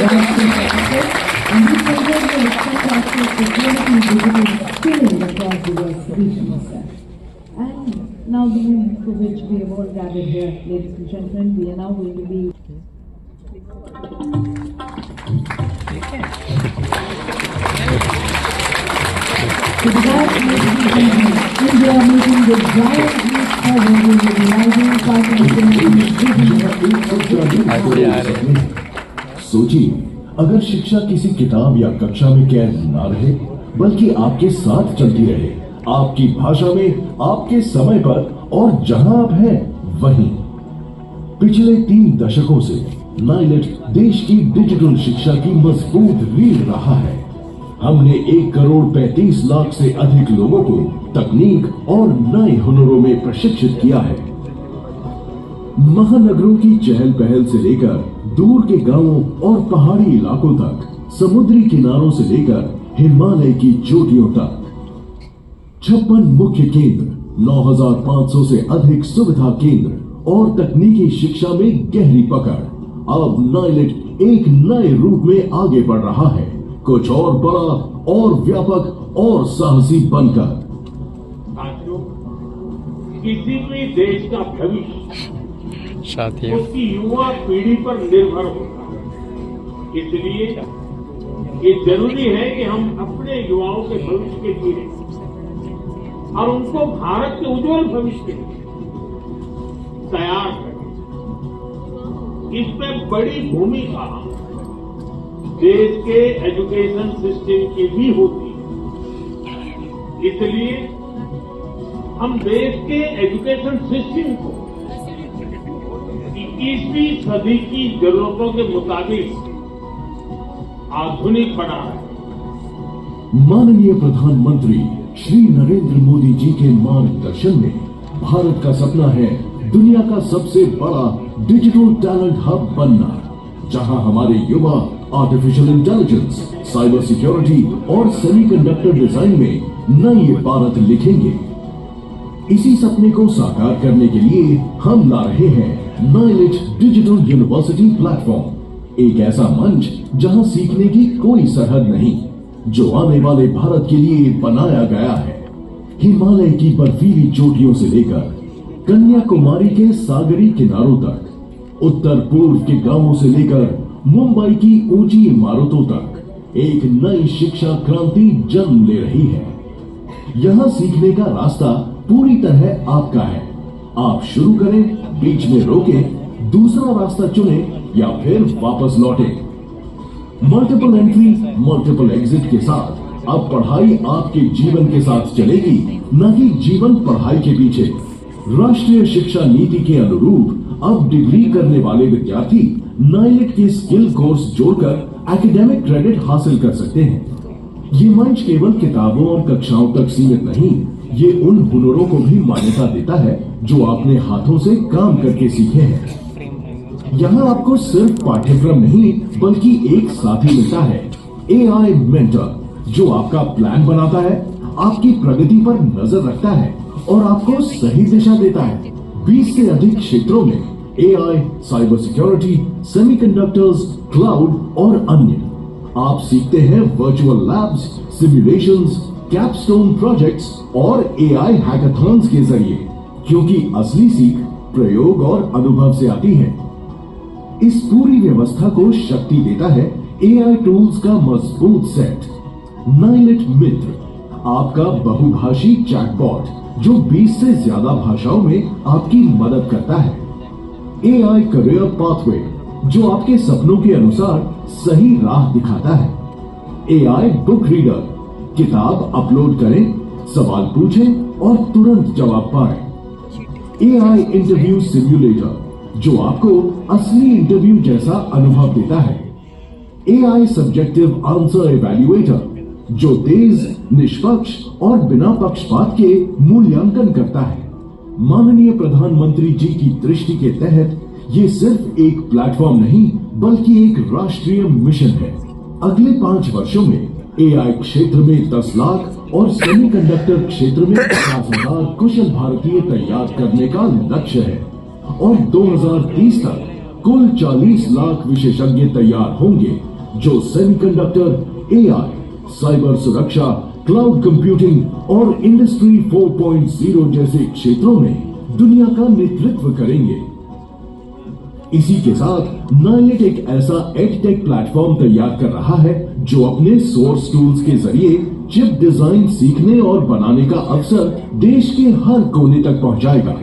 and he further will expect us to security digital skilling across diverse regions. And now the moment for which we have all gathered here, ladies and gentlemen, we are now going to be to the last India meeting the giant leap forward in the rising partnership. सोचिए, अगर शिक्षा किसी किताब या कक्षा में कैद ना रहे, बल्कि आपके साथ चलती रहे, आपकी भाषा में, आपके समय पर और जहां आप हैं वहीं। पिछले 3 दशकों से नाइलेट देश की डिजिटल शिक्षा की मजबूत रीढ़ रहा है। हमने 1,35,00,000 से अधिक लोगों को तकनीक और नए हुनरों में प्रशिक्षित किया है। महानगरों की चहल पहल से लेकर दूर के गांवों और पहाड़ी इलाकों तक, समुद्री किनारों से लेकर हिमालय की चोटियों तक 56 मुख्य केंद्र, 9,500 से अधिक सुविधा केंद्र और तकनीकी शिक्षा में गहरी पकड़। अब नाइलेट एक नए रूप में आगे बढ़ रहा है, कुछ और बड़ा और व्यापक और साहसी बनकर। साथियों, किसी भी देश का भविष्य उसकी युवा पीढ़ी पर निर्भर होता है। इसलिए ये जरूरी है कि हम अपने युवाओं के भविष्य के लिए और उनको भारत के उज्जवल भविष्य के लिए तैयार करें। इसमें बड़ी भूमिका देश के एजुकेशन सिस्टम की भी होती है। इसलिए हम देश के एजुकेशन सिस्टम को 21वीं सदी की जरूरतों के मुताबिक आधुनिक बना रहे हैं। माननीय प्रधानमंत्री श्री नरेंद्र मोदी जी के मार्गदर्शन में भारत का सपना है दुनिया का सबसे बड़ा डिजिटल टैलेंट हब बनना, जहां हमारे युवा आर्टिफिशियल इंटेलिजेंस, साइबर सिक्योरिटी और सेमीकंडक्टर डिजाइन में नई इबारत लिखेंगे। इसी सपने को साकार करने के लिए हम ला रहे हैं नाइलेट डिजिटल यूनिवर्सिटी प्लेटफॉर्म, एक ऐसा मंच जहां सीखने की कोई सरहद नहीं, जो आने वाले भारत के लिए बनाया गया है। हिमालय की बर्फीली चोटियों से लेकर कन्याकुमारी के सागरी किनारों तक, उत्तर पूर्व के गांवों से लेकर मुंबई की ऊंची इमारतों तक एक नई शिक्षा क्रांति जन्म ले रही है। यहां सीखने का रास्ता पूरी तरह आपका है। आप शुरू करें, बीच में रोकें, दूसरा रास्ता चुनें या फिर वापस लौटें। मल्टीपल एंट्री, मल्टीपल एग्जिट के साथ अब पढ़ाई आपके जीवन के साथ चलेगी, न कि जीवन पढ़ाई के पीछे। राष्ट्रीय शिक्षा नीति के अनुरूप अब डिग्री करने वाले विद्यार्थी नाइलेट के स्किल कोर्स जोड़कर एकेडमिक क्रेडिट हासिल कर सकते हैं। ये मंच केवल किताबों और कक्षाओं तक सीमित नहीं, ये उन हुनरों को भी मान्यता देता है जो आपने हाथों से काम करके सीखे हैं। यहाँ आपको सिर्फ पाठ्यक्रम नहीं, बल्कि एक साथी मिलता है, AI मेंटर, जो आपका प्लान बनाता है, आपकी प्रगति पर नजर रखता है और आपको सही दिशा देता है। 20 से अधिक क्षेत्रों में AI, cyber security, semiconductors, cloud और अन्य। आप सीखते हैं virtual labs, simulations, capstone projects और AI हैकाथॉन्स के जरिए, क्योंकि असली सीख प्रयोग और अनुभव से आती है। इस पूरी व्यवस्था को शक्ति देता है AI टूल्स का मजबूत सेट। नाइलेट मित्र, आपका बहुभाषी चैटबॉट जो 20 से ज्यादा भाषाओं में आपकी मदद करता है। AI करियर पाथवे, जो आपके सपनों के अनुसार सही राह दिखाता है। AI बुक रीडर, किताब अपलोड करें, सवाल पूछें और तुरंत जवाब पाएं। AI इंटरव्यू सिम्युलेटर, जो आपको असली इंटरव्यू जैसा अनुभव देता है। AI सब्जेक्टिव आंसर इवैल्यूएटर, जो तेज, निष्पक्ष और बिना पक्षपात के मूल्यांकन करता है। माननीय प्रधानमंत्री जी की दृष्टि के तहत ये सिर्फ एक प्लेटफॉर्म नहीं, बल्कि एक राष्ट्रीय मिशन है। अगले 5 वर्षों में AI क्षेत्र में 10 लाख और सेमीकंडक्टर क्षेत्र में 50,000 कुशल भारतीय तैयार करने का लक्ष्य है और 2030 तक कुल 40 लाख विशेषज्ञ तैयार होंगे, जो सेमीकंडक्टर, एआई, साइबर सुरक्षा, क्लाउड कंप्यूटिंग और इंडस्ट्री 4.0 जैसे क्षेत्रों में दुनिया का नेतृत्व करेंगे। इसी के साथ नाइलेट एक ऐसा एडटेक प्लेटफॉर्म तैयार कर रहा है जो अपने सोर्स टूल्स के जरिए चिप डिजाइन सीखने और बनाने का अवसर देश के हर कोने तक पहुंचाएगा।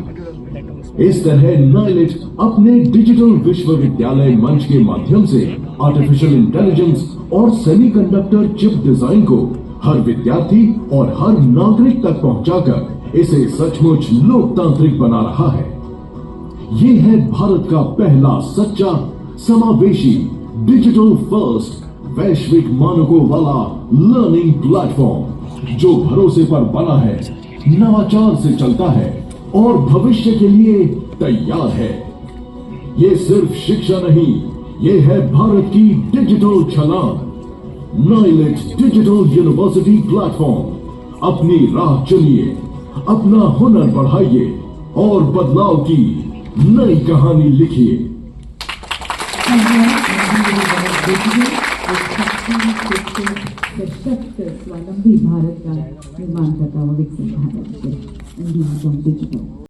इस तरह नाइलेट अपने डिजिटल विश्वविद्यालय मंच के माध्यम से आर्टिफिशियल इंटेलिजेंस और सेमीकंडक्टर चिप डिजाइन को हर विद्यार्थी और हर नागरिक तक पहुंचाकर इसे सचमुच लोकतांत्रिक बना रहा है। ये है भारत का पहला सच्चा, समावेशी, डिजिटल फर्स्ट, वैश्विक मानकों वाला लर्निंग प्लेटफॉर्म जो भरोसे पर बना है, नवाचार से चलता है और भविष्य के लिए तैयार है। ये सिर्फ शिक्षा नहीं, ये है भारत की डिजिटल छलांग। NIELIT digital university platform. अपनी राह चलिए, अपना हुनर बढ़ाइए और बदलाव की नई कहानी लिखिए। सशक्त स्वावलंबी भारत का निर्माण करता हुआ विकसित भारत डिजिटल।